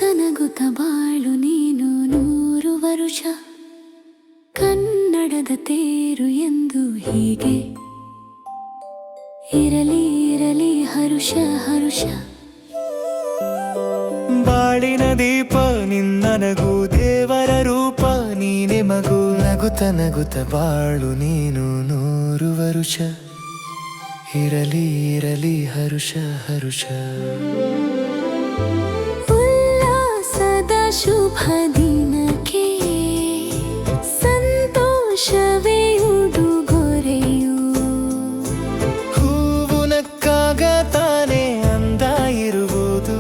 ನಗುತ ಬಾಳು ನೀನು 100 ವರುಷ ಕನ್ನಡದ ತೇರು ಎಂದು ಹೀಗೆ ಇರಲಿ ಇರಲಿ ಹರುಷ ಹರುಷ. ಬಾಳಿನ ದೀಪ ನಿನ್ನ ನಗು ದೇವರ ರೂಪ ನೀನೆ ಮಗು ನಗುತ ನಗುತ ಬಾಳು ನೀನು 100 ವರುಷ ಇರಲಿ ಇರಲಿ ಹರುಷ ಹರುಷ. ಉಲ್ಲಾಸದ ಶುಭ ದಿನಕ್ಕೆ ಸಂತೋಷವೇ ಉಡುಗೊರೆಯು. ಹೂವು ನಕ್ಕಾಗ ತಾನೇ ಅಂದ ಇರುವುದು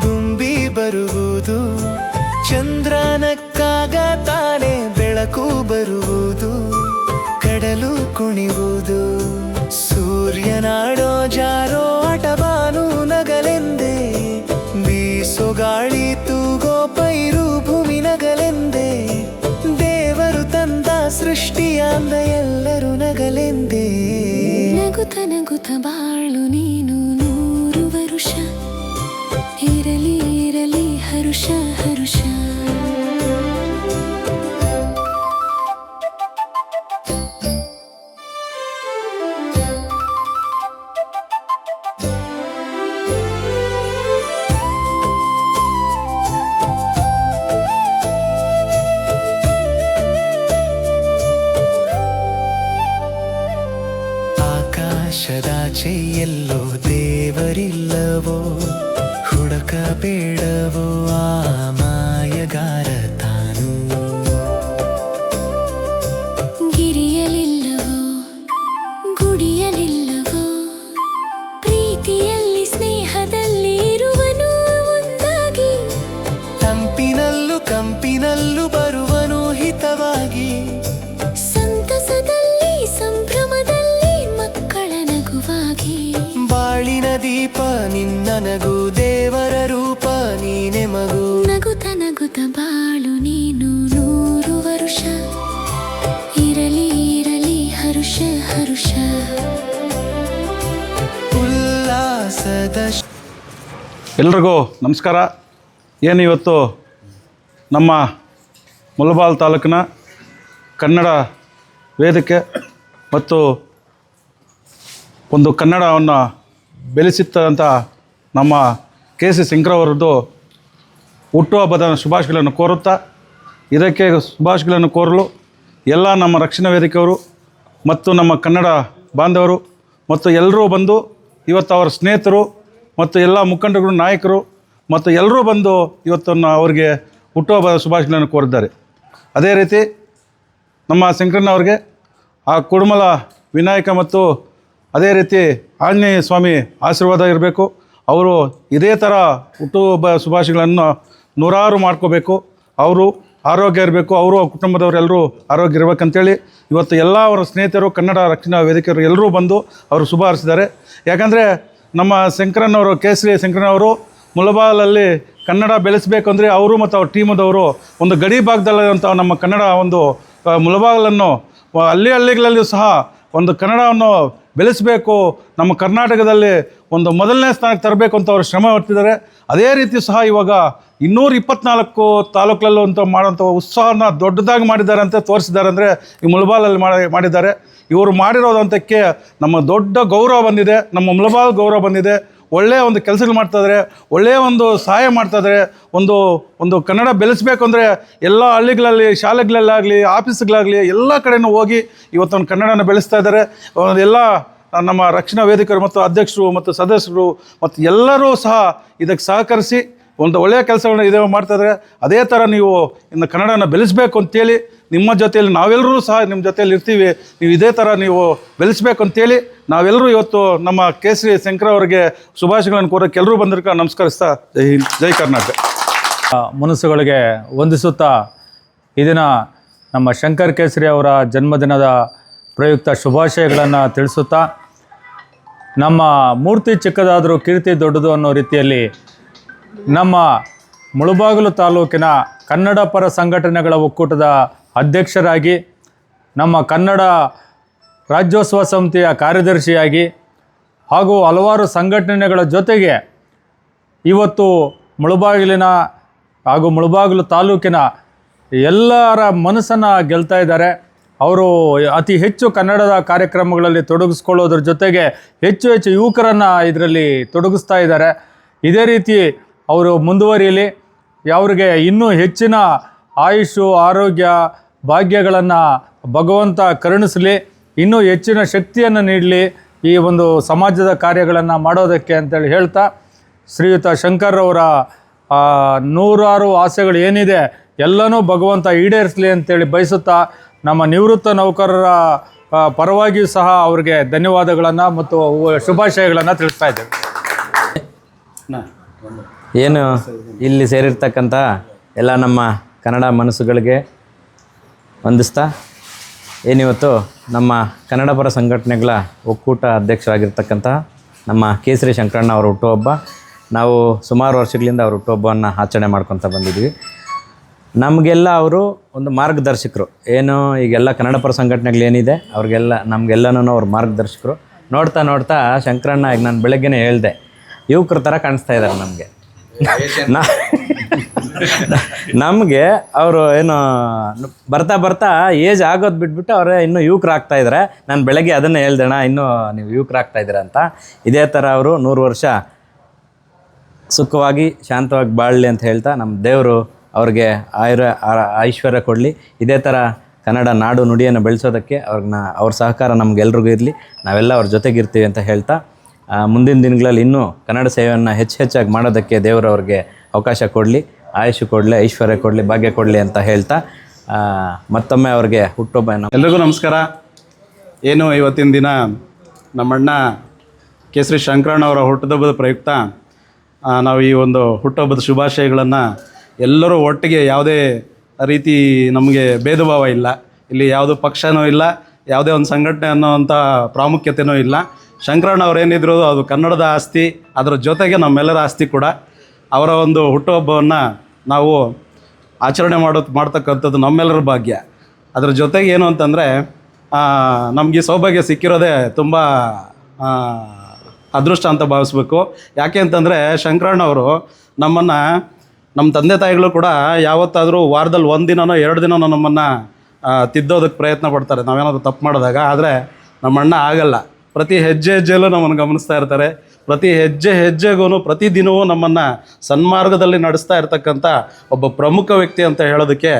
ದುಂಬಿ ಬರುವುದು. ಚಂದ್ರ ನಕ್ಕಾಗ ತಾನೇ ಬೆಳಕು ಬರುವುದು ಕಡಲು ಕುಣಿವುದು. ಸೂರ್ಯನಾಡೋ ಜಾರೋ ಆಟಬಾನು ನಗಲೆಂದೇ ಬೀಸೋ ಗಾಳಿ ತೂಗೋ ಪೈರು ಭೂಮಿ ನಗಲೆಂದೇ. ದೇವರು ತಂದ ಸೃಷ್ಟಿಯಾಂದ ಎಲ್ಲರೂ ನಗಲೆಂದೇ. ನಗುತ ನಗುತ ಬಾಳು ನೀನು 100 ವರುಷ ಇರಲಿ ಇರಲಿ ಹರುಷ ಹರುಷ. ಆಕಾಶದಾಚೆ ಎಲ್ಲೋ ದೇವರಿಲ್ಲವೋ ಹುಡುಕಬೇಡವೋ ಆ ಮಾಯಗಾರ ತಾನು. ಗಿರಿಯಲಿಲ್ಲವೋ ಗುಡಿಯಲಿಲ್ಲವೋ ಪ್ರೀತಿಯಲ್ಲಿ ಸ್ನೇಹದಲ್ಲಿ ಇರುವನು ಒಂದಾಗಿ. ತಂಪಿನಲ್ಲೂ ಕಂಪಿನಲ್ಲೂ ಬರುವನು ಹಿತವಾಗಿ. ಸಂತಸದಲ್ಲಿ ಸಂಭ್ರಮದಲ್ಲಿ ಮಕ್ಕಳ ನಗುವಾಗಿ. ಬಾಳಿನ ದೀಪ ನಿನ್ನ ನಗು ದೇವರ ರೂಪ ನೀನೆ ಮಗು ನಗುತ ನಗುತ ಬಾಳು ನೀನು 100 ವರುಷ ಇರಲಿ ಇರಲಿ ಹರುಷ ಹರುಷ. ಉಲ್ಲಾಸದ ಎಲ್ರಿಗೂ ನಮಸ್ಕಾರ. ಏನು ಇವತ್ತು ನಮ್ಮ ಮುಳಬಾಗಿಲು ತಾಲೂಕಿನ ಕನ್ನಡ ವೇದಿಕೆ ಮತ್ತು ಒಂದು ಕನ್ನಡವನ್ನು ಬೆಳೆಸಿತ್ತಂಥ ನಮ್ಮ ಕೆ.ಸಿ. ಶಂಕರವರದ್ದು ಹುಟ್ಟುಹಬ್ಬದ ಶುಭಾಶಯಗಳನ್ನು ಕೋರುತ್ತಾ, ಇದಕ್ಕೆ ಶುಭಾಶಯಗಳನ್ನು ಕೋರಲು ಎಲ್ಲ ನಮ್ಮ ರಕ್ಷಣಾ ವೇದಿಕೆಯವರು ಮತ್ತು ನಮ್ಮ ಕನ್ನಡ ಬಾಂಧವರು ಮತ್ತು ಎಲ್ಲರೂ ಬಂದು ಇವತ್ತು ಅವರ ಸ್ನೇಹಿತರು ಮತ್ತು ಎಲ್ಲ ಮುಖಂಡರು ನಾಯಕರು ಮತ್ತು ಎಲ್ಲರೂ ಬಂದು ಇವತ್ತನ್ನು ಅವರಿಗೆ ಹುಟ್ಟುಹಬ್ಬದ ಶುಭಾಶಯಗಳನ್ನು ಕೋರಿದ್ದಾರೆ. ಅದೇ ರೀತಿ ನಮ್ಮ ಶಂಕರಣ್ಣವ್ರಿಗೆ ಆ ಕುಡುಮಲ ವಿನಾಯಕ ಮತ್ತು ಅದೇ ರೀತಿ ಆಂಜನೇಯ ಸ್ವಾಮಿ ಆಶೀರ್ವಾದ ಇರಬೇಕು. ಅವರು ಇದೇ ಥರ ಹುಟ್ಟುಹಬ್ಬ ಶುಭಾಶಯಗಳನ್ನು ನೂರಾರು ಮಾಡ್ಕೋಬೇಕು. ಅವರು ಆರೋಗ್ಯ ಇರಬೇಕು, ಅವರು ಕುಟುಂಬದವರೆಲ್ಲರೂ ಆರೋಗ್ಯ ಇರಬೇಕಂತೇಳಿ ಇವತ್ತು ಎಲ್ಲ ಅವರ ಸ್ನೇಹಿತರು ಕನ್ನಡ ರಕ್ಷಣಾ ವೇದಿಕೆಯವರು ಎಲ್ಲರೂ ಬಂದು ಅವರು ಶುಭ ಹಾರೈಸಿದ್ದಾರೆ. ಯಾಕಂದರೆ ನಮ್ಮ ಶಂಕರಣ್ಣವರು ಕೆ.ಸಿ. ಶಂಕರಣ್ಣವರು ಮುಳಬಾಗಿಲಲ್ಲಿ ಕನ್ನಡ ಬೆಳೆಸಬೇಕು ಅಂದರೆ ಅವರು ಮತ್ತು ಅವ್ರ ಟೀಮದವರು ಒಂದು ಗಡಿ ಭಾಗದಲ್ಲಿರುವಂಥ ನಮ್ಮ ಕನ್ನಡ ಒಂದು ಮುಳಬಾಗಿಲನ್ನು ಹಳ್ಳಿಗಳಲ್ಲಿಯೂ ಸಹ ಒಂದು ಕನ್ನಡವನ್ನು ಬೆಳೆಸಬೇಕು, ನಮ್ಮ ಕರ್ನಾಟಕದಲ್ಲಿ ಒಂದು ಮೊದಲನೇ ಸ್ಥಾನಕ್ಕೆ ತರಬೇಕು ಅಂತ ಅವರು ಶ್ರಮ ಹೊತ್ತಿದ್ದಾರೆ. ಅದೇ ರೀತಿ ಸಹ ಇವಾಗ 224 ತಾಲೂಕಲ್ಲೂ ಅಂತ ಮಾಡೋಂಥ ಉತ್ಸಾಹನ ದೊಡ್ಡದಾಗಿ ಮಾಡಿದ್ದಾರೆ ಅಂತ ತೋರಿಸಿದ್ದಾರೆ. ಅಂದರೆ ಈ ಮುಳಬಾಗಿಲಲ್ಲಿ ಮಾಡಿದ್ದಾರೆ. ಇವರು ಮಾಡಿರೋದಂತಕ್ಕೆ ನಮ್ಮ ದೊಡ್ಡ ಗೌರವ ಬಂದಿದೆ, ನಮ್ಮ ಮುಳಬಾಗಿಲು ಗೌರವ ಬಂದಿದೆ. ಒಳ್ಳೆಯ ಒಂದು ಕೆಲಸಗಳು ಮಾಡ್ತಾಯಿದ್ದಾರೆ, ಒಳ್ಳೆಯ ಒಂದು ಸಹಾಯ ಮಾಡ್ತಾಯಿದ್ದಾರೆ. ಒಂದು ಕನ್ನಡ ಬೆಳೆಸಬೇಕು ಅಂದರೆ ಎಲ್ಲ ಹಳ್ಳಿಗಳಲ್ಲಿ ಶಾಲೆಗಳಲ್ಲಾಗಲಿ ಆಫೀಸ್ಗಳಾಗಲಿ ಎಲ್ಲ ಕಡೆಯೂ ಹೋಗಿ ಇವತ್ತೊಂದು ಕನ್ನಡನ ಬೆಳೆಸ್ತಾ ಇದ್ದಾರೆ. ಎಲ್ಲ ನಮ್ಮ ರಕ್ಷಣಾ ವೇದಿಕೆಯರು ಮತ್ತು ಅಧ್ಯಕ್ಷರು ಮತ್ತು ಸದಸ್ಯರು ಮತ್ತು ಎಲ್ಲರೂ ಸಹ ಇದಕ್ಕೆ ಸಹಕರಿಸಿ ಒಂದು ಒಳ್ಳೆಯ ಕೆಲಸಗಳನ್ನ ಇದೇ ಮಾಡ್ತಾಯಿದ್ದಾರೆ. ಅದೇ ಥರ ನೀವು ಇನ್ನು ಕನ್ನಡನ ಬೆಳೆಸಬೇಕು ಅಂತೇಳಿ ನಿಮ್ಮ ಜೊತೆಯಲ್ಲಿ ನಾವೆಲ್ಲರೂ ಸಹ ನಿಮ್ಮ ಜೊತೆಯಲ್ಲಿ ಇರ್ತೀವಿ. ನೀವು ಇದೇ ಥರ ನೀವು ಬೆಳೆಸಬೇಕು ಅಂತೇಳಿ ನಾವೆಲ್ಲರೂ ಇವತ್ತು ನಮ್ಮ ಕೆ.ಸಿ. ಶಂಕರ ಅವರಿಗೆ ಶುಭಾಶಯಗಳನ್ನು ಕೋರೋಕ್ಕೆ ಎಲ್ಲರೂ ಬಂದಿರ್ಕ ನಮಸ್ಕರಿಸ್ತಾ ಜೈ ಹಿಂದ್, ಜೈ ಕರ್ನಾಟಕ. ಮನಸ್ಸುಗಳಿಗೆ ವಂದಿಸುತ್ತಾ ಈ ದಿನ ನಮ್ಮ ಶಂಕರ್ ಕೇಸರಿ ಅವರ ಜನ್ಮದಿನದ ಪ್ರಯುಕ್ತ ಶುಭಾಶಯಗಳನ್ನು ತಿಳಿಸುತ್ತಾ, ನಮ್ಮ ಮೂರ್ತಿ ಚಿಕ್ಕದಾದರೂ ಕೀರ್ತಿ ದೊಡ್ಡದು ಅನ್ನೋ ರೀತಿಯಲ್ಲಿ ನಮ್ಮ ಮುಳಬಾಗಿಲು ತಾಲೂಕಿನ ಕನ್ನಡ ಪರ ಸಂಘಟನೆಗಳ ಒಕ್ಕೂಟದ ಅಧ್ಯಕ್ಷರಾಗಿ, ನಮ್ಮ ಕನ್ನಡ ರಾಜ್ಯೋತ್ಸವ ಸಮಿತಿಯ ಕಾರ್ಯದರ್ಶಿಯಾಗಿ ಹಾಗೂ ಹಲವಾರು ಸಂಘಟನೆಗಳ ಜೊತೆಗೆ ಇವತ್ತು ಮುಳಬಾಗಿಲಿನ ಹಾಗೂ ಮುಳಬಾಗಿಲು ತಾಲೂಕಿನ ಎಲ್ಲರ ಮನಸ್ಸನ್ನು ಗೆಲ್ತಾ ಇದ್ದಾರೆ. ಅವರು ಅತಿ ಹೆಚ್ಚು ಕನ್ನಡದ ಕಾರ್ಯಕ್ರಮಗಳಲ್ಲಿ ತೊಡಗಿಸ್ಕೊಳ್ಳೋದ್ರ ಜೊತೆಗೆ ಹೆಚ್ಚು ಹೆಚ್ಚು ಯುವಕರನ್ನು ಇದರಲ್ಲಿ ತೊಡಗಿಸ್ತಾ ಇದ್ದಾರೆ. ಇದೇ ರೀತಿ ಅವರು ಮುಂದುವರಿಯಲಿ, ಅವ್ರಿಗೆ ಇನ್ನೂ ಹೆಚ್ಚಿನ ಆಯುಷು ಆರೋಗ್ಯ ಭಾಗ್ಯಗಳನ್ನು ಭಗವಂತ ಕರುಣಿಸಲಿ, ಇನ್ನೂ ಹೆಚ್ಚಿನ ಶಕ್ತಿಯನ್ನು ನೀಡಲಿ ಈ ಒಂದು ಸಮಾಜದ ಕಾರ್ಯಗಳನ್ನು ಮಾಡೋದಕ್ಕೆ ಅಂತೇಳಿ ಹೇಳ್ತಾ, ಶ್ರೀಯುತ ಶಂಕರ್ ಅವರ ನೂರಾರು ಆಸೆಗಳು ಏನಿದೆ ಎಲ್ಲನೂ ಭಗವಂತ ಈಡೇರಿಸಲಿ ಅಂತೇಳಿ ಬಯಸುತ್ತಾ, ನಮ್ಮ ನಿವೃತ್ತ ನೌಕರರ ಪರವಾಗಿಯೂ ಸಹ ಅವರಿಗೆ ಧನ್ಯವಾದಗಳನ್ನು ಮತ್ತು ಶುಭಾಶಯಗಳನ್ನು ತಿಳಿಸ್ತಾ ಇದ್ದೇವೆ. ಏನು ಇಲ್ಲಿ ಸೇರಿರ್ತಕ್ಕಂಥ ಎಲ್ಲ ನಮ್ಮ ಕನ್ನಡ ಮನಸ್ಸುಗಳಿಗೆ ವಂದಿಸ್ತಾ, ಏನಿವತ್ತು ನಮ್ಮ ಕನ್ನಡ ಪರ ಸಂಘಟನೆಗಳ ಒಕ್ಕೂಟ ಅಧ್ಯಕ್ಷರಾಗಿರ್ತಕ್ಕಂಥ ನಮ್ಮ ಕೇಸರಿ ಶಂಕರಣ್ಣ ಅವರ ಹುಟ್ಟುಹಬ್ಬ. ನಾವು ಸುಮಾರು ವರ್ಷಗಳಿಂದ ಅವ್ರ ಹುಟ್ಟುಹಬ್ಬವನ್ನು ಆಚರಣೆ ಮಾಡ್ಕೊತ ಬಂದಿದ್ವಿ. ನಮಗೆಲ್ಲ ಅವರು ಒಂದು ಮಾರ್ಗದರ್ಶಕರು. ಏನು ಈಗೆಲ್ಲ ಕನ್ನಡ ಪರ ಸಂಘಟನೆಗಳೇನಿದೆ ಅವ್ರಿಗೆಲ್ಲ ನಮಗೆಲ್ಲನೂ ಅವ್ರ ಮಾರ್ಗದರ್ಶಕರು. ನೋಡ್ತಾ ನೋಡ್ತಾ ಶಂಕರಣ್ಣ ಈಗ ನಾನು ಬೆಳಗ್ಗೆನೇ ಹೇಳಿದೆ, ಯುವಕರ ಥರ ಕಾಣಿಸ್ತಾ ಇದ್ದಾರೆ ನಮಗೆ. ನಮಗೆ ಅವರು ಏನು ಬರ್ತಾ ಬರ್ತಾ ಏಜ್ ಆಗೋದು ಬಿಟ್ಬಿಟ್ಟು ಅವರೇ ಇನ್ನೂ ಯುವಕರಾಗ್ತಾ ಇದ್ದಾರೆ. ನಾನು ಬೆಳಗ್ಗೆ ಅದನ್ನೇ ಹೇಳ್ದಣ್ಣ, ಇನ್ನೂ ನೀವು ಯುವಕರಾಗ್ತಾ ಇದ್ದೀರ ಅಂತ. ಇದೇ ಥರ ಅವರು 100 ವರ್ಷ ಸುಖವಾಗಿ ಶಾಂತವಾಗಿ ಬಾಳಲಿ ಅಂತ ಹೇಳ್ತಾ, ನಮ್ಮ ದೇವರು ಅವ್ರಿಗೆ ಐಶ್ವರ್ಯ ಕೊಡಲಿ. ಇದೇ ಥರ ಕನ್ನಡ ನಾಡು ನುಡಿಯನ್ನು ಬೆಳೆಸೋದಕ್ಕೆ ಅವ್ರ ಸಹಕಾರ ನಮಗೆಲ್ರಿಗೂ ಇರಲಿ. ನಾವೆಲ್ಲ ಅವ್ರ ಜೊತೆಗಿರ್ತೀವಿ ಅಂತ ಹೇಳ್ತಾ, ಮುಂದಿನ ದಿನಗಳಲ್ಲಿ ಇನ್ನೂ ಕನ್ನಡ ಸೇವೆಯನ್ನು ಹೆಚ್ಚಾಗಿ ಮಾಡೋದಕ್ಕೆ ದೇವರು ಅವ್ರಿಗೆ ಅವಕಾಶ ಕೊಡಲಿ, ಆಯುಷು ಕೊಡಲಿ, ಐಶ್ವರ್ಯ ಕೊಡಲಿ, ಭಾಗ್ಯ ಕೊಡಲಿ ಅಂತ ಹೇಳ್ತಾ ಮತ್ತೊಮ್ಮೆ ಅವ್ರಿಗೆ ಹುಟ್ಟುಹಬ್ಬ. ಎಲ್ರಿಗೂ ನಮಸ್ಕಾರ. ಏನು ಇವತ್ತಿನ ದಿನ ನಮ್ಮಣ್ಣ ಕೇಸರಿ ಶಂಕರಣ್ಣ ಅವರ ಹುಟ್ಟುಹಬ್ಬದ ಪ್ರಯುಕ್ತ ನಾವು ಈ ಒಂದು ಹುಟ್ಟುಹಬ್ಬದ ಶುಭಾಶಯಗಳನ್ನು ಎಲ್ಲರೂ ಒಟ್ಟಿಗೆ, ಯಾವುದೇ ರೀತಿ ನಮಗೆ ಭೇದ ಭಾವ ಇಲ್ಲ, ಇಲ್ಲಿ ಯಾವುದೂ ಪಕ್ಷನೂ ಇಲ್ಲ, ಯಾವುದೇ ಒಂದು ಸಂಘಟನೆ ಅನ್ನೋವಂಥ ಪ್ರಾಮುಖ್ಯತೆಯೂ ಇಲ್ಲ. ಶಂಕರಣ್ಣ ಅವರೇನಿದ್ರು ಅದು ಕನ್ನಡದ ಆಸ್ತಿ, ಅದರ ಜೊತೆಗೆ ನಮ್ಮೆಲ್ಲರ ಆಸ್ತಿ ಕೂಡ. ಅವರ ಒಂದು ಹುಟ್ಟುಹಬ್ಬವನ್ನು ನಾವು ಆಚರಣೆ ಮಾಡ್ತಕ್ಕಂಥದ್ದು ನಮ್ಮೆಲ್ಲರ ಭಾಗ್ಯ. ಅದರ ಜೊತೆಗೆ ಏನು ಅಂತಂದರೆ, ನಮಗೆ ಸೌಭಾಗ್ಯ ಸಿಕ್ಕಿರೋದೇ ತುಂಬ ಅದೃಷ್ಟ ಅಂತ ಭಾವಿಸ್ಬೇಕು. ಯಾಕೆ ಅಂತಂದರೆ ಶಂಕರಣ್ಣವರು ನಮ್ಮನ್ನು, ನಮ್ಮ ತಂದೆ ತಾಯಿಗಳು ಕೂಡ ಯಾವತ್ತಾದರೂ ವಾರದಲ್ಲಿ 1 ದಿನನೋ 2 ದಿನನೋ ನಮ್ಮನ್ನು ತಿದ್ದೋದಕ್ಕೆ ಪ್ರಯತ್ನ ಪಡ್ತಾರೆ ನಾವೇನಾದರೂ ತಪ್ಪು ಮಾಡಿದಾಗ. ಆದರೆ ನಮ್ಮಣ್ಣ ಆಗಲ್ಲ, ಪ್ರತಿ ಹೆಜ್ಜೆಯಲ್ಲೂ ನಮ್ಮನ್ನು ಗಮನಿಸ್ತಾ ಇರ್ತಾರೆ. ಪ್ರತಿ ಹೆಜ್ಜೆಗೂ ಪ್ರತಿದಿನವೂ ನಮ್ಮನ್ನು ಸನ್ಮಾರ್ಗದಲ್ಲಿ ನಡೆಸ್ತಾ ಇರ್ತಕ್ಕಂಥ ಒಬ್ಬ ಪ್ರಮುಖ ವ್ಯಕ್ತಿ ಅಂತ ಹೇಳೋದಕ್ಕೆ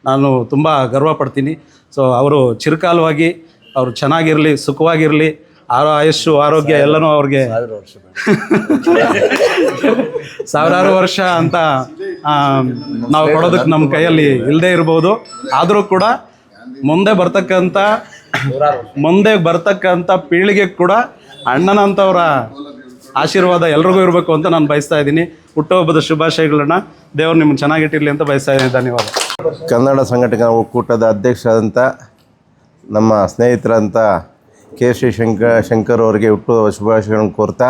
ನಾನು ತುಂಬ ಗರ್ವ ಪಡ್ತೀನಿ. ಸೊ ಅವರು ಚಿರಕಾಲವಾಗಿ ಅವರು ಚೆನ್ನಾಗಿರಲಿ, ಸುಖವಾಗಿರಲಿ, ಆಯುಷ್ಷು ಆರೋಗ್ಯ ಎಲ್ಲನೂ ಅವ್ರಿಗೆ ಸಾವಿರಾರು ವರ್ಷ ಅಂತ ನಾವು ಕೊಡೋದಕ್ಕೆ ನಮ್ಮ ಕೈಯಲ್ಲಿ ಇಲ್ಲದೆ ಇರ್ಬೋದು. ಆದರೂ ಕೂಡ ಮುಂದೆ ಬರ್ತಕ್ಕಂಥ ಪೀಳಿಗೆ ಕೂಡ ಅಣ್ಣನಂಥವರ ಆಶೀರ್ವಾದ ಎಲ್ರಿಗೂ ಇರಬೇಕು ಅಂತ ನಾನು ಬಯಸ್ತಾ ಇದ್ದೀನಿ. ಹುಟ್ಟುಹಬ್ಬದ ಶುಭಾಶಯಗಳನ್ನ ದೇವರು ನಿಮ್ಗೆ ಚೆನ್ನಾಗಿಟ್ಟಿರಲಿ ಅಂತ ಬಯಸ್ತಾ ಇದ್ದೀನಿ. ಧನ್ಯವಾದ. ಕನ್ನಡ ಸಂಘಟನಾ ಒಕ್ಕೂಟದ ಅಧ್ಯಕ್ಷರಾದಂಥ ನಮ್ಮ ಸ್ನೇಹಿತರಂಥ ಕೇಸರಿ ಶಂಕರ್ ಅವರಿಗೆ ಹುಟ್ಟುಹಬ್ಬದ ಶುಭಾಶಯಗಳನ್ನು ಕೋರ್ತಾ,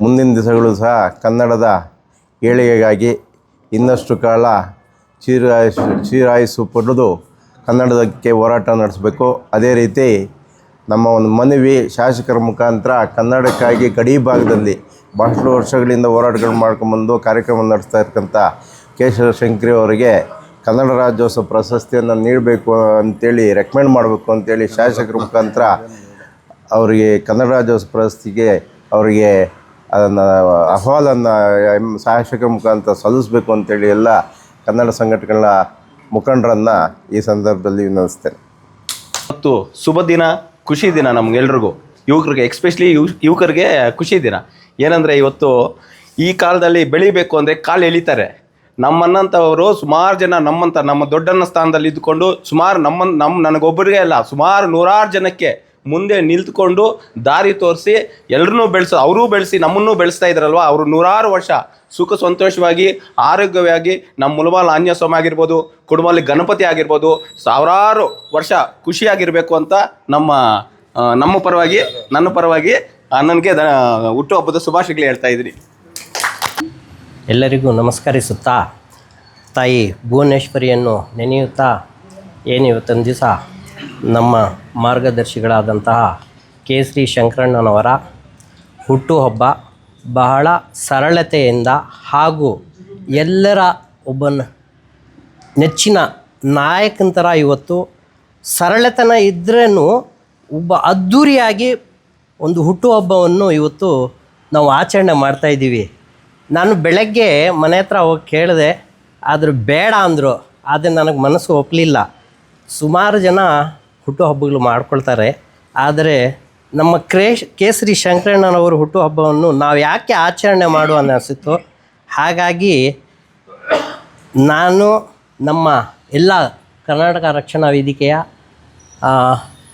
ಮುಂದಿನ ದಿವಸಗಳು ಸಹ ಕನ್ನಡದ ಏಳಿಗೆಗಾಗಿ ಇನ್ನಷ್ಟು ಕಾಲ ಚಿರಾಯಸ್ಸು ಪಡೆದು ಕನ್ನಡದಕ್ಕೆ ಹೋರಾಟ ನಡೆಸಬೇಕು. ಅದೇ ರೀತಿ ನಮ್ಮ ಒಂದು ಮನವಿ ಶಾಸಕರ ಮುಖಾಂತರ ಕನ್ನಡಕ್ಕಾಗಿ ಗಡಿ ಭಾಗದಲ್ಲಿ ಬಹಳಷ್ಟು ವರ್ಷಗಳಿಂದ ಹೋರಾಟಗಳು ಮಾಡ್ಕೊಂಬಂದು ಕಾರ್ಯಕ್ರಮ ನಡೆಸ್ತಾ ಇರ್ತಕ್ಕಂಥ ಕೇಸರಿ ಶಂಕರಿ ಅವರಿಗೆ ಕನ್ನಡ ರಾಜ್ಯೋತ್ಸವ ಪ್ರಶಸ್ತಿಯನ್ನು ನೀಡಬೇಕು ಅಂತೇಳಿ ರೆಕಮೆಂಡ್ ಮಾಡಬೇಕು ಅಂತೇಳಿ ಶಾಸಕರ ಮುಖಾಂತರ ಅವರಿಗೆ ಕನ್ನಡ ರಾಜ್ಯೋತ್ಸವ ಪ್ರಶಸ್ತಿಗೆ ಅವರಿಗೆ ಅದನ್ನು ಅಹವಾಲನ್ನು ಶಾಸಕರ ಮುಖಾಂತರ ಸಲ್ಲಿಸಬೇಕು ಅಂತೇಳಿ ಎಲ್ಲ ಕನ್ನಡ ಸಂಘಟನೆಗಳ ಮುಖಂಡರನ್ನು ಈ ಸಂದರ್ಭದಲ್ಲಿ ವಿನಂತಿಸ್ತೇನೆ. ಮತ್ತು ಶುಭ ದಿನ, ಖುಷಿ ದಿನ ನಮಗೆಲ್ರಿಗೂ, ಯುವಕರಿಗೆ, ಎಕ್ಸ್ಪೆಷಲಿ ಯುವಕರಿಗೆ ಖುಷಿ ದಿನ. ಏನಂದರೆ ಇವತ್ತು ಈ ಕಾಲದಲ್ಲಿ ಬೆಳಿಬೇಕು ಅಂದರೆ ಕಾಲು ಎಳಿತಾರೆ. ನಮ್ಮನ್ನಂಥವರು ಸುಮಾರು ಜನ ನಮ್ಮ ದೊಡ್ಡಣ್ಣ ಸ್ಥಾನದಲ್ಲಿ ಇದ್ದುಕೊಂಡು ಸುಮಾರು ನನಗೊಬ್ಬರಿಗೆ ಅಲ್ಲ, ಸುಮಾರು 100 ಜನಕ್ಕೆ ಮುಂದೆ ನಿಂತ್ಕೊಂಡು ದಾರಿ ತೋರಿಸಿ ಎಲ್ಲರನ್ನೂ ಅವರೂ ಬೆಳೆಸಿ ನಮ್ಮನ್ನೂ ಬೆಳೆಸ್ತಾ ಇದ್ದಾರಲ್ವ. ಅವರು 100 ವರ್ಷ ಸುಖ ಸಂತೋಷವಾಗಿ ಆರೋಗ್ಯವಾಗಿ ನಮ್ಮ ಮುಳಬಾಗಿಲು ಆಂಜನೇಯ ಸ್ವಾಮಿ ಆಗಿರ್ಬೋದು, ಕುಟುಂಬದಲ್ಲಿ ಗಣಪತಿ ಆಗಿರ್ಬೋದು, ಸಾವಿರಾರು ವರ್ಷ ಖುಷಿಯಾಗಿರಬೇಕು ಅಂತ ನಮ್ಮ ಪರವಾಗಿ, ನನ್ನ ಪರವಾಗಿ ನನಗೆ ಹುಟ್ಟುಹಬ್ಬದ ಶುಭಾಶಯಗಳು ಹೇಳ್ತಾ ಇದ್ದೀನಿ. ಎಲ್ಲರಿಗೂ ನಮಸ್ಕರಿಸುತ್ತಾ, ತಾಯಿ ಭುವನೇಶ್ವರಿಯನ್ನು ನೆನೆಯುತ್ತಾ, ಏನಿವತ್ತೊಂದು ದಿವಸ ನಮ್ಮ ಮಾರ್ಗದರ್ಶಿಗಳಾದಂತಹ ಕೇಸರಿ ಶಂಕರಣ್ಣನವರ ಹುಟ್ಟುಹಬ್ಬ ಬಹಳ ಸರಳತೆಯಿಂದ ಹಾಗೂ ಎಲ್ಲರ ಒಬ್ಬನ ನೆಚ್ಚಿನ ನಾಯಕನ ಥರ ಇವತ್ತು ಸರಳತನ ಇದ್ರೂ ಒಬ್ಬ ಅದ್ಧೂರಿಯಾಗಿ ಒಂದು ಹುಟ್ಟುಹಬ್ಬವನ್ನು ಇವತ್ತು ನಾವು ಆಚರಣೆ ಮಾಡ್ತಾಯಿದ್ದೀವಿ. ನಾನು ಬೆಳಗ್ಗೆ ಮನೆ ಹತ್ರ ಹೋಗಿ ಕೇಳಿದೆ, ಆದರೂ ಬೇಡ ಅಂದರು. ಆದರೆ ನನಗೆ ಮನಸ್ಸು ಒಪ್ಪಲಿಲ್ಲ. ಸುಮಾರು ಜನ ಹುಟ್ಟುಹಬ್ಬಗಳು ಮಾಡ್ಕೊಳ್ತಾರೆ, ಆದರೆ ನಮ್ಮ ಕೇಸರಿ ಶಂಕರಣ್ಣನವರು ಹುಟ್ಟುಹಬ್ಬವನ್ನು ನಾವು ಯಾಕೆ ಆಚರಣೆ ಮಾಡುವ ಅನ್ನಿಸಿತ್ತು. ಹಾಗಾಗಿ ನಾನು ನಮ್ಮ ಎಲ್ಲ ಕರ್ನಾಟಕ ರಕ್ಷಣಾ ವೇದಿಕೆಯ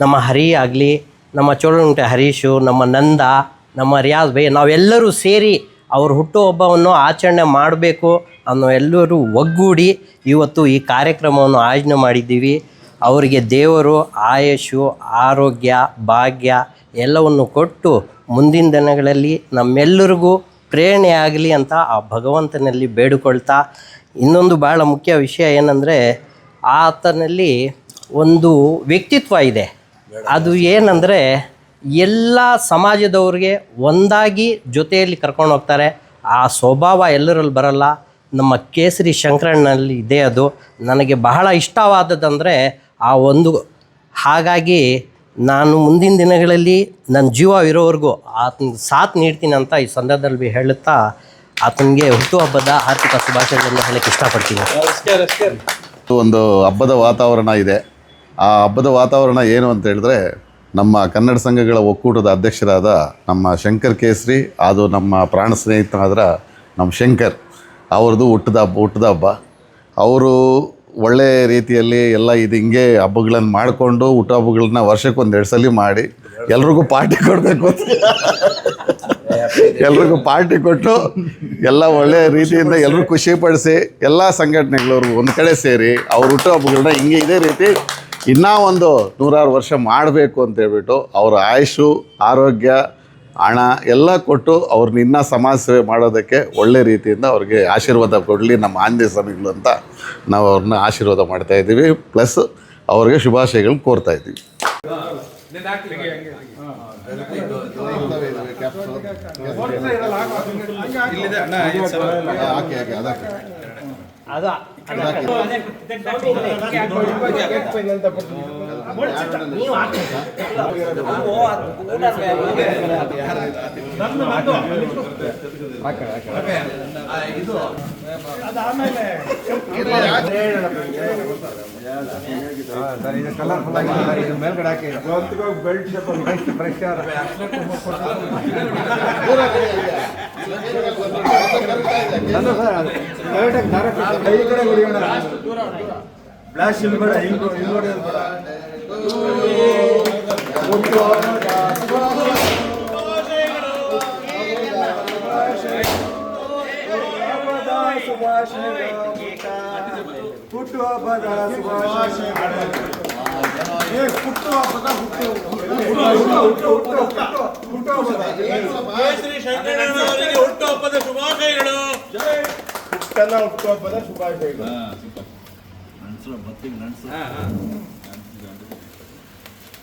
ನಮ್ಮ ಹರಿ ಆಗಲಿ, ನಮ್ಮ ಚೋಳಗುಂಟೆ ಹರೀಶು, ನಮ್ಮ ನಂದ, ನಮ್ಮ ರಿಯಾಜ್ ಭೈ, ನಾವೆಲ್ಲರೂ ಸೇರಿ ಅವ್ರ ಹುಟ್ಟುಹಬ್ಬವನ್ನು ಆಚರಣೆ ಮಾಡಬೇಕು ಅನ್ನೋ ಎಲ್ಲರೂ ಒಗ್ಗೂಡಿ ಇವತ್ತು ಈ ಕಾರ್ಯಕ್ರಮವನ್ನು ಆಯೋಜನೆ ಮಾಡಿದ್ದೀವಿ. ಅವರಿಗೆ ದೇವರು ಆಯುಷು, ಆರೋಗ್ಯ, ಭಾಗ್ಯ ಎಲ್ಲವನ್ನು ಕೊಟ್ಟು ಮುಂದಿನ ದಿನಗಳಲ್ಲಿ ನಮ್ಮೆಲ್ಲರಿಗೂ ಪ್ರೇರಣೆಯಾಗಲಿ ಅಂತ ಆ ಭಗವಂತನಲ್ಲಿ ಬೇಡಿಕೊಳ್ತಾ, ಇನ್ನೊಂದು ಭಾಳ ಮುಖ್ಯ ವಿಷಯ ಏನಂದರೆ ಆತನಲ್ಲಿ ಒಂದು ವ್ಯಕ್ತಿತ್ವ ಇದೆ. ಅದು ಏನಂದರೆ ಎಲ್ಲ ಸಮಾಜದವ್ರಿಗೆ ಒಂದಾಗಿ ಜೊತೆಯಲ್ಲಿ ಕರ್ಕೊಂಡು ಹೋಗ್ತಾರೆ. ಆ ಸ್ವಭಾವ ಎಲ್ಲರಲ್ಲಿ ಬರಲ್ಲ. ನಮ್ಮ ಕೇಸರಿ ಶಂಕರಣ್ಣನಲ್ಲಿ ಇದೆ. ಅದು ನನಗೆ ಬಹಳ ಇಷ್ಟವಾದದ್ದಂದರೆ ಆ ಒಂದು. ಹಾಗಾಗಿ ನಾನು ಮುಂದಿನ ದಿನಗಳಲ್ಲಿ ನನ್ನ ಜೀವ ಇರೋವರೆಗೂ ಆತನಿಗೆ ಸಾಥ್ ನೀಡ್ತೀನಿ ಅಂತ ಈ ಸಂದರ್ಭದಲ್ಲಿ ಹೇಳುತ್ತಾ ಆತನಿಗೆ ಹುಟ್ಟುಹಬ್ಬದ ಆರ್ಥಿಕ ಶುಭಾಶಯಗಳನ್ನು ಹೇಳಕ್ಕೆ ಇಷ್ಟಪಡ್ತೀನಿ. ಒಂದು ಹಬ್ಬದ ವಾತಾವರಣ ಇದೆ. ಆ ಹಬ್ಬದ ವಾತಾವರಣ ಏನು ಅಂತ ಹೇಳಿದ್ರೆ, ನಮ್ಮ ಕನ್ನಡ ಸಂಘಗಳ ಒಕ್ಕೂಟದ ಅಧ್ಯಕ್ಷರಾದ ನಮ್ಮ ಶಂಕರ್ ಕೇಸರಿ, ಅದು ನಮ್ಮ ಪ್ರಾಣ ಸ್ನೇಹಿತನಾದ ನಮ್ಮ ಶಂಕರ್ ಅವ್ರದ್ದು ಹುಟ್ಟದ ಹಬ್ಬ. ಅವರು ಒಳ್ಳೆ ರೀತಿಯಲ್ಲಿ ಎಲ್ಲ ಇದು ಹಿಂಗೆ ಹಬ್ಬಗಳನ್ನು ಮಾಡಿಕೊಂಡು ಹುಟ್ಟುಹಬ್ಬಗಳನ್ನ ವರ್ಷಕ್ಕೊಂದು 2 ಸಲ ಮಾಡಿ ಎಲ್ರಿಗೂ ಪಾರ್ಟಿ ಕೊಡಬೇಕು ಅಂತ ಎಲ್ರಿಗೂ ಪಾರ್ಟಿ ಕೊಟ್ಟು ಎಲ್ಲ ಒಳ್ಳೆಯ ರೀತಿಯಿಂದ ಎಲ್ಲರೂ ಖುಷಿಪಡಿಸಿ ಎಲ್ಲ ಸಂಘಟನೆಗಳವ್ರು ಒಂದು ಕಡೆ ಸೇರಿ ಅವ್ರ ಹುಟ್ಟುಹಬ್ಬಗಳನ್ನ ಹಿಂಗೆ ಇದೇ ರೀತಿ ಇನ್ನೂ ಒಂದು 100 ವರ್ಷ ಮಾಡಬೇಕು ಅಂತ ಹೇಳ್ಬಿಟ್ಟು ಅವ್ರ ಆಯುಷು, ಆರೋಗ್ಯ, ಹಣ ಎಲ್ಲ ಕೊಟ್ಟು ಅವ್ರನ್ನ ಇನ್ನೂ ಸಮಾಜ ಸೇವೆ ಮಾಡೋದಕ್ಕೆ ಒಳ್ಳೆ ರೀತಿಯಿಂದ ಅವ್ರಿಗೆ ಆಶೀರ್ವಾದ ಕೊಡಲಿ ನಮ್ಮ ಆಂಜನೇಯ ಸ್ವಾಮಿಗಳು ಅಂತ ನಾವು ಅವ್ರನ್ನ ಆಶೀರ್ವಾದ ಮಾಡ್ತಾಯಿದ್ದೀವಿ. ಪ್ಲಸ್ ಅವ್ರಿಗೆ ಶುಭಾಶಯಗಳನ್ನ ಕೋರ್ತಾ ಇದ್ದೀವಿ.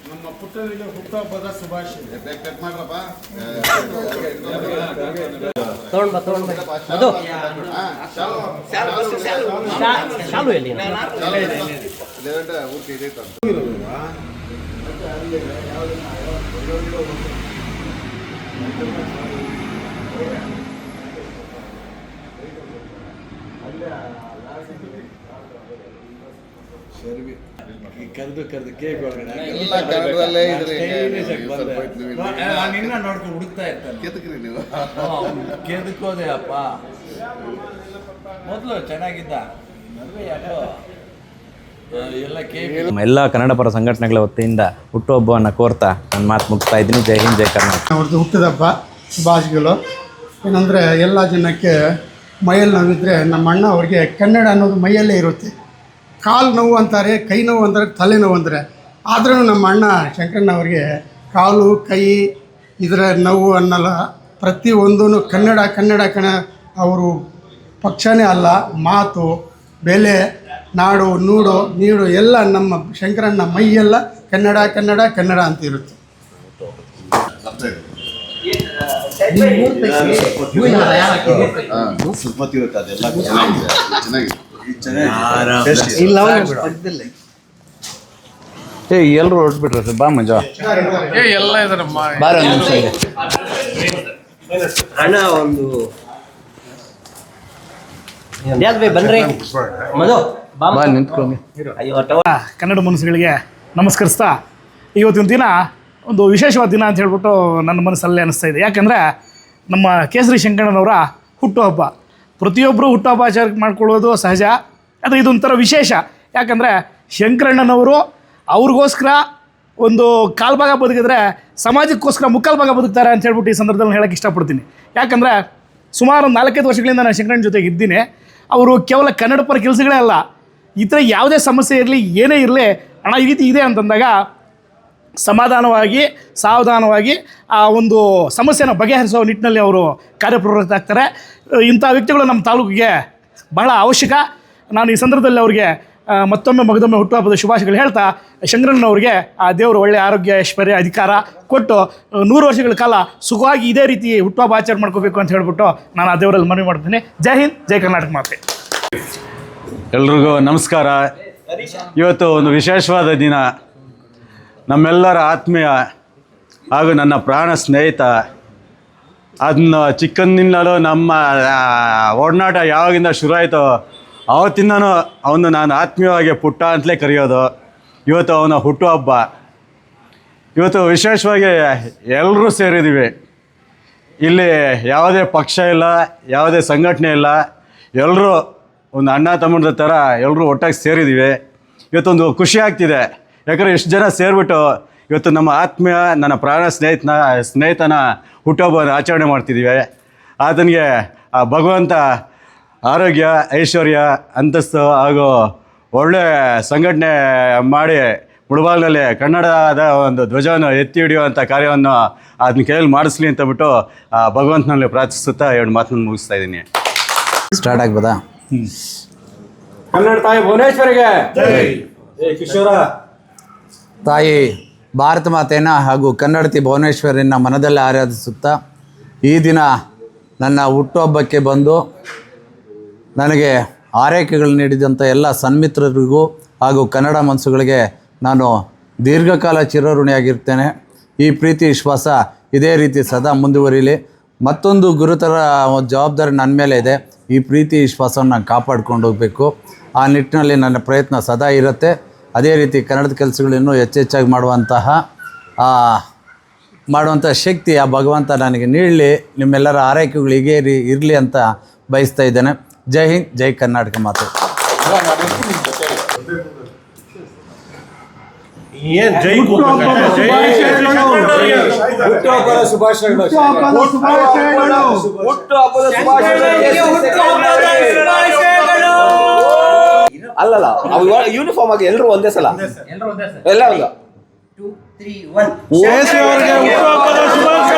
ನಮ್ಮ ಪುಟ್ಟನಿಗೆ ಹುಟ್ಟುಹಬ್ಬದ ಶುಭಾಶಯ. ಅದು ಶಾಲು ಎಲ್ಲಿ ಕರೆದು ಕೇಕ್ ಒಳಗಡೆ ನಿನ್ನ ನೋಡ್ಕೊಂಡು ಹುಡುಕ್ತಾ ಇರ್ತಾನೆ. ನೀವು ಕೆದಕೋದೆ ಅಪ್ಪ, ಮೊದಲು ಚೆನ್ನಾಗಿದ್ದ, ಮದುವೆ ಯಾಕೋ ಎಲ್ಲ ಕೇಕ್. ಎಲ್ಲ ಕನ್ನಡ ಪರ ಸಂಘಟನೆಗಳ ವತಿಯಿಂದ ಹುಟ್ಟುಹಬ್ಬವನ್ನು ಕೋರ್ತಾ ನಾನು ಮಾತು ಮುಗಿಸ್ತಾ ಇದ್ದೀನಿ. ಜೈ ಹಿಂದ್, ಜೈ ಕರ್ನಾಟಕ. ಅವ್ರದ್ದು ಹುಟ್ಟಿದಬ್ಬ ಶುಭಾಶಯಗಳು. ಏನಂದರೆ ಎಲ್ಲ ಜನಕ್ಕೆ ಮೈಯಲ್ಲಿ ನೋವಿದ್ದರೆ ನಮ್ಮ ಅಣ್ಣ ಅವ್ರಿಗೆ ಕನ್ನಡ ಅನ್ನೋದು ಮೈಯಲ್ಲೇ ಇರುತ್ತೆ. ಕಾಲು ನೋವು ಅಂತಾರೆ, ಕೈ ನೋವು ಅಂತಾರೆ, ತಲೆನೋವು ಅಂದರೆ. ಆದ್ರೂ ನಮ್ಮ ಅಣ್ಣ ಶಂಕರಣ್ಣವ್ರಿಗೆ ಕಾಲು ಕೈ ಇದರ ನೋವು ಅನ್ನಲ್ಲ, ಪ್ರತಿಯೊಂದೂ ಕನ್ನಡ ಅವರು ಪಕ್ಷನೇ ಅಲ್ಲ, ಮಾತು, ಬೆಲೆ, ನಾಡು, ನೂಡು, ನೀಡು ಎಲ್ಲ ನಮ್ಮ ಶಂಕರಣ್ಣ ಮೈಯೆಲ್ಲ ಕನ್ನಡ ಅಂತ ಇರುತ್ತೆ. ಏ ಎಲ್ಲರೂ ಹೊರಟ್ಬಿಟ್ರೆ ಸರ್ ಬಾ ಮಂಜ ಬಾರ ನಿಮಿಷ ಅಣ್ಣ ಒಂದು ಬನ್ರಿ ಮಧು ಬಾ ನಿಂತ್ಕೊಂಡು ಕನ್ನಡ ಮನಸ್ಸುಗಳಿಗೆ ನಮಸ್ಕರಿಸ್ತಾ ಇವತ್ತಿನ ದಿನ ಒಂದು ವಿಶೇಷವಾದ ದಿನ ಅಂತ ಹೇಳ್ಬಿಟ್ಟು ನನ್ನ ಮನಸ್ಸಲ್ಲೇ ಅನಿಸ್ತಾ ಇದೆ. ಯಾಕಂದರೆ ನಮ್ಮ ಕೇಸರಿ ಶಂಕಣ್ಣನವರ ಹುಟ್ಟುಹಬ್ಬ. ಪ್ರತಿಯೊಬ್ಬರು ಹುಟ್ಟುಹಬ್ಬ ಆಚರಣೆ ಮಾಡ್ಕೊಳ್ಳೋದು ಸಹಜ, ಆದರೆ ಇದೊಂಥರ ವಿಶೇಷ. ಯಾಕಂದರೆ ಶಂಕರಣ್ಣನವರು ಅವ್ರಿಗೋಸ್ಕರ ಒಂದು ಕಾಲು ಭಾಗ ಬದುಕಿದ್ರೆ ಸಮಾಜಕ್ಕೋಸ್ಕರ ಮುಕ್ಕಾಲು ಭಾಗ ಬದುಕ್ತಾರೆ ಅಂತ ಹೇಳ್ಬಿಟ್ಟು ಈ ಸಂದರ್ಭದಲ್ಲಿ ಹೇಳೋಕ್ಕೆ ಇಷ್ಟಪಡ್ತೀನಿ. ಯಾಕಂದರೆ ಸುಮಾರು ಒಂದು 4-5 ವರ್ಷಗಳಿಂದ ನಾನು ಶಂಕರಣ್ಣ ಜೊತೆಗೆ ಇದ್ದೀನಿ. ಅವರು ಕೇವಲ ಕನ್ನಡ ಪರ ಕೆಲಸಗಳೇ ಅಲ್ಲ, ಈ ಥರ ಯಾವುದೇ ಸಮಸ್ಯೆ ಇರಲಿ ಏನೇ ಇರಲಿ ಅಣ್ಣ ಈ ರೀತಿ ಇದೆ ಅಂತಂದಾಗ ಸಮಾಧಾನವಾಗಿ ಸಾವಧಾನವಾಗಿ ಆ ಒಂದು ಸಮಸ್ಯೆನ ಬಗೆಹರಿಸೋ ನಿಟ್ಟಿನಲ್ಲಿ ಅವರು ಕಾರ್ಯಪ್ರವೃತ್ತರಾಗ್ತಾರೆ. ಇಂಥ ವ್ಯಕ್ತಿಗಳು ನಮ್ಮ ತಾಲೂಕಿಗೆ ಬಹಳ ಅವಶ್ಯಕ. ನಾನು ಈ ಸಂದರ್ಭದಲ್ಲಿ ಅವರಿಗೆ ಮತ್ತೊಮ್ಮೆ ಮಗದೊಮ್ಮೆ ಹುಟ್ಟುಹಬ್ಬದ ಶುಭಾಶಯಗಳು ಹೇಳ್ತಾ ಶಂಕರಣ್ಣನವ್ರಿಗೆ ಆ ದೇವರು ಒಳ್ಳೆಯ ಆರೋಗ್ಯ ಐಶ್ವರ್ಯ ಅಧಿಕಾರ ಕೊಟ್ಟು 100 ವರ್ಷಗಳ ಕಾಲ ಸುಖವಾಗಿ ಇದೇ ರೀತಿ ಹುಟ್ಟುಹಬ್ಬ ಆಚರಣೆ ಮಾಡ್ಕೋಬೇಕು ಅಂತ ಹೇಳ್ಬಿಟ್ಟು ನಾನು ಆ ದೇವರಲ್ಲಿ ಮನವಿ ಮಾಡ್ತೀನಿ. ಜೈ ಹಿಂದ್, ಜೈ ಕರ್ನಾಟಕ ಮಾತೆ. ಎಲ್ರಿಗೂ ನಮಸ್ಕಾರ. ಇವತ್ತು ಒಂದು ವಿಶೇಷವಾದ ದಿನ. ನಮ್ಮೆಲ್ಲರ ಆತ್ಮೀಯ ಹಾಗೂ ನನ್ನ ಪ್ರಾಣ ಸ್ನೇಹಿತ, ಅದನ್ನ ಚಿಕ್ಕಂದಿನಲ್ಲೂ ನಮ್ಮ ಒಡನಾಟ ಯಾವಾಗಿಂದ ಶುರು ಆಯಿತೋ ಆವತ್ತಿಂದನೂ ಅವನು ನಾನು ಆತ್ಮೀಯವಾಗಿ ಪುಟ್ಟ ಅಂತಲೇ ಕರೆಯೋದು. ಇವತ್ತು ಅವನ ಹುಟ್ಟುಹಬ್ಬ. ಇವತ್ತು ವಿಶೇಷವಾಗಿ ಎಲ್ಲರೂ ಸೇರಿದ್ದೀವಿ. ಇಲ್ಲಿ ಯಾವುದೇ ಪಕ್ಷ ಇಲ್ಲ, ಯಾವುದೇ ಸಂಘಟನೆ ಇಲ್ಲ, ಎಲ್ಲರೂ ಒಂದು ಅಣ್ಣ ತಮ್ಮದ ಥರ ಎಲ್ಲರೂ ಒಟ್ಟಾಗಿ ಸೇರಿದ್ದೀವಿ. ಇವತ್ತೊಂದು ಖುಷಿ ಆಗ್ತಿದೆ. ಯಾಕಂದರೆ ಎಷ್ಟು ಜನ ಸೇರಿಬಿಟ್ಟು ಇವತ್ತು ನಮ್ಮ ಆತ್ಮೀಯ ನನ್ನ ಪ್ರಾಣ ಸ್ನೇಹಿತನ ಹುಟ್ಟುಹಬ್ಬವನ್ನು ಆಚರಣೆ ಮಾಡ್ತಿದ್ದೀವಿ. ಆತನಿಗೆ ಆ ಭಗವಂತ ಆರೋಗ್ಯ ಐಶ್ವರ್ಯ ಅಂತಸ್ತು ಹಾಗೂ ಒಳ್ಳೆ ಸಂಘಟನೆ ಮಾಡಿ ಮುಳಬಾಗಿಲಲ್ಲಿ ಕನ್ನಡದ ಒಂದು ಧ್ವಜವನ್ನು ಎತ್ತಿ ಹಿಡಿಯುವಂಥ ಕಾರ್ಯವನ್ನು ಅದನ್ನ ಕೈಯಲ್ಲಿ ಮಾಡಿಸ್ಲಿ ಅಂತ ಬಿಟ್ಟು ಆ ಭಗವಂತನಲ್ಲಿ ಪ್ರಾರ್ಥಿಸುತ್ತಾ 2 ಮಾತನ್ನು ಮುಗಿಸ್ತಾ ಇದ್ದೀನಿ. ಸ್ಟಾರ್ಟ್ ಆಗ್ಬೋದಾ? ಕನ್ನಡ ತಾಯಿ ಭುವನೇಶ್ವರಿಗೆ ಕಿಶೋರ. ತಾಯಿ ಭಾರತ ಮಾತೆಯನ್ನ ಹಾಗೂ ಕನ್ನಡತಿ ಭುವನೇಶ್ವರಿನ ಮನದಲ್ಲಿ ಆರಾಧಿಸುತ್ತಾ ಈ ದಿನ ನನ್ನ ಹುಟ್ಟುಹಬ್ಬಕ್ಕೆ ಬಂದು ನನಗೆ ಆರೈಕೆಗಳು ನೀಡಿದಂಥ ಎಲ್ಲ ಸನ್ಮಿತ್ರರಿಗೂ ಹಾಗೂ ಕನ್ನಡ ಮನಸ್ಸುಗಳಿಗೆ ನಾನು ದೀರ್ಘಕಾಲ ಚಿರಋಣಿಯಾಗಿರ್ತೇನೆ. ಈ ಪ್ರೀತಿ ವಿಶ್ವಾಸ ಇದೇ ರೀತಿ ಸದಾ ಮುಂದುವರಿಲಿ. ಮತ್ತೊಂದು ಗುರುತರ ಜವಾಬ್ದಾರಿ ನನ್ನ ಮೇಲೆ ಇದೆ. ಈ ಪ್ರೀತಿ ವಿಶ್ವಾಸವನ್ನು ನಾನು ಕಾಪಾಡ್ಕೊಂಡು ಹೋಗಬೇಕು. ಆ ನಿಟ್ಟಿನಲ್ಲಿ ನನ್ನ ಪ್ರಯತ್ನ ಸದಾ ಇರುತ್ತೆ. ಅದೇ ರೀತಿ ಕನ್ನಡದ ಕೆಲಸಗಳು ಇನ್ನೂ ಹೆಚ್ಚೆಚ್ಚಾಗಿ ಮಾಡುವಂಥ ಶಕ್ತಿ ಆ ಭಗವಂತ ನನಗೆ ನೀಡಲಿ. ನಿಮ್ಮೆಲ್ಲರ ಆರೈಕೆಗಳು ಹೀಗೆ ಇರಲಿ ಅಂತ ಬಯಸ್ತಾ ಇದ್ದೇನೆ. ಜೈ ಹಿಂದ್, ಜೈ ಕರ್ನಾಟಕ ಮಾತೆ. ಅಲ್ಲಲ್ಲ ಯೂನಿಫಾರ್ಮ್ ಆಗಿ ಎಲ್ಲರೂ ಒಂದೇ ಸಲ ಎಲ್ಲ ಒಂದು 2, 3, 1